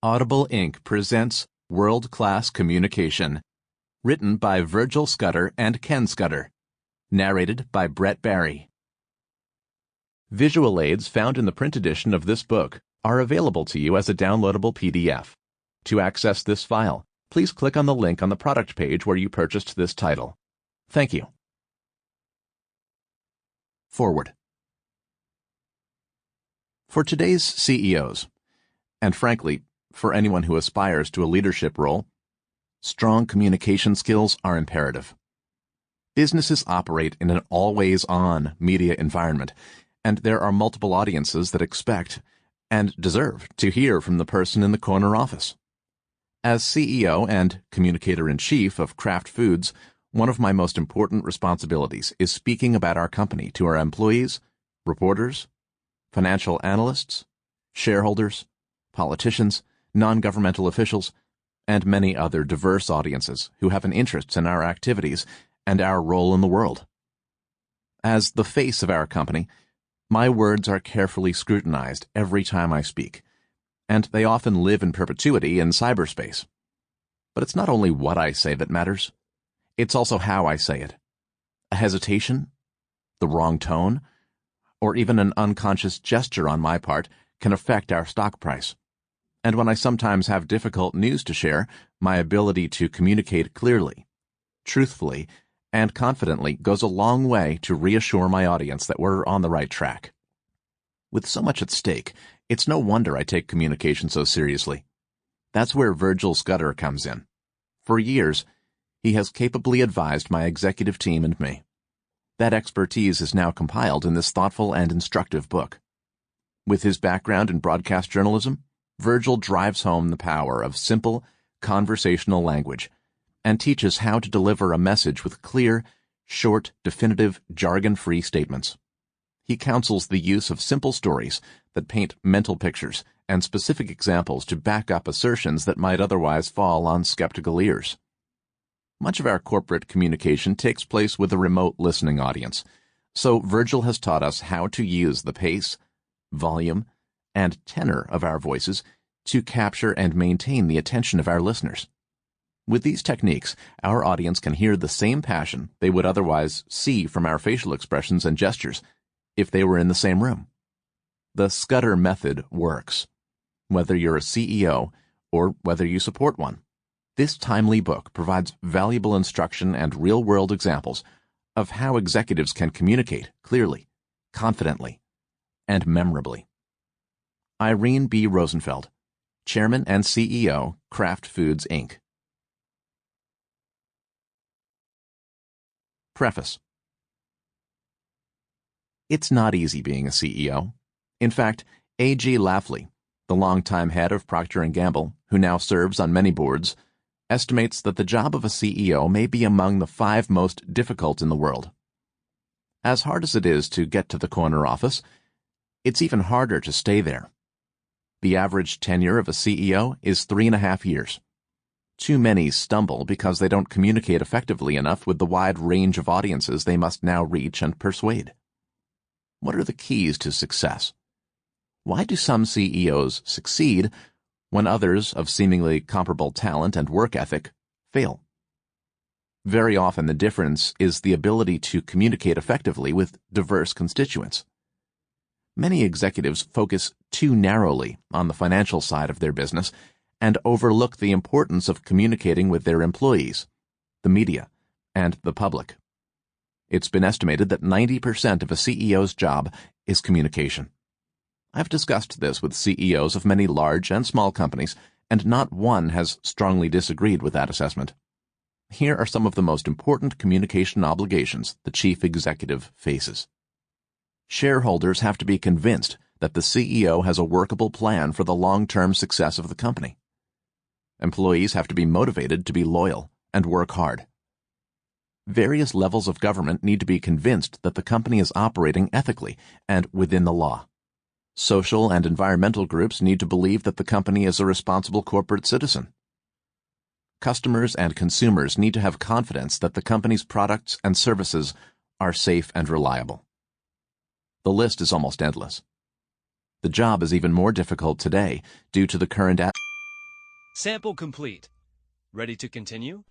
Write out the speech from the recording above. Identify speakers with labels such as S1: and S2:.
S1: Audible Inc. presents World-Class Communication. Written by Virgil Scudder and Ken Scudder. Narrated by Brett Barry. Visual aids found in the print edition of this book are available to you as a downloadable PDF. To access this file, please click on the link on the product page where you purchased this title. Thank you. Forward. For today's CEOs, and frankly, for anyone who aspires to a leadership role, strong communication skills are imperative. Businesses operate in an always-on media environment, and there are multiple audiences that expect and deserve to hear from the person in the corner office. As CEO and communicator-in-chief of Kraft Foods, one of my most important responsibilities is speaking about our company to our employees, reporters, financial analysts, shareholders, politicians, non-governmental officials, and many other diverse audiences who have an interest in our activities and our role in the world. As the face of our company, my words are carefully scrutinized every time I speak, and they often live in perpetuity in cyberspace. But it's not only what I say that matters, it's also how I say it. A hesitation, the wrong tone, or even an unconscious gesture on my part can affect our stock price. And when I sometimes have difficult news to share, my ability to communicate clearly, truthfully, and confidently goes a long way to reassure my audience that we're on the right track. With so much at stake, it's no wonder I take communication so seriously. That's where Virgil Scudder comes in. For years, he has capably advised my executive team and me. That expertise is now compiled in this thoughtful and instructive book. With his background in broadcast journalism, Virgil drives home the power of simple, conversational language and teaches how to deliver a message with clear, short, definitive, jargon-free statements. He counsels the use of simple stories that paint mental pictures and specific examples to back up assertions that might otherwise fall on skeptical ears. Much of our corporate communication takes place with a remote listening audience, so Virgil has taught us how to use the pace, volume, and tenor of our voices to capture and maintain the attention of our listeners. With these techniques, our audience can hear the same passion they would otherwise see from our facial expressions and gestures if they were in the same room. The Scudder method works, whether you're a CEO or whether you support one. This timely book provides valuable instruction and real-world examples of how executives can communicate clearly, confidently, and memorably. Irene B. Rosenfeld, Chairman and CEO, Kraft Foods, Inc. Preface. It's not easy being a CEO. In fact, A.G. Lafley, the longtime head of Procter & Gamble, who now serves on many boards, estimates that the job of a CEO may be among the 5 most difficult in the world. As hard as it is to get to the corner office, it's even harder to stay there. The average tenure of a CEO is 3.5 years. Too many stumble because they don't communicate effectively enough with the wide range of audiences they must now reach and persuade. What are the keys to success? Why do some CEOs succeed when others of seemingly comparable talent and work ethic fail? Very often the difference is the ability to communicate effectively with diverse constituents. Many executives focus too narrowly on the financial side of their business and overlook the importance of communicating with their employees, the media, and the public. It's been estimated that 90% of a CEO's job is communication. I've discussed this with CEOs of many large and small companies, and not one has strongly disagreed with that assessment. Here are some of the most important communication obligations the chief executive faces. Shareholders have to be convinced that the CEO has a workable plan for the long-term success of the company. Employees have to be motivated to be loyal and work hard. Various levels of government need to be convinced that the company is operating ethically and within the law. Social and environmental groups need to believe that the company is a responsible corporate citizen. Customers and consumers need to have confidence that the company's products and services are safe and reliable. The list is almost endless. The job is even more difficult today due to the current
S2: Sample complete. Ready to continue?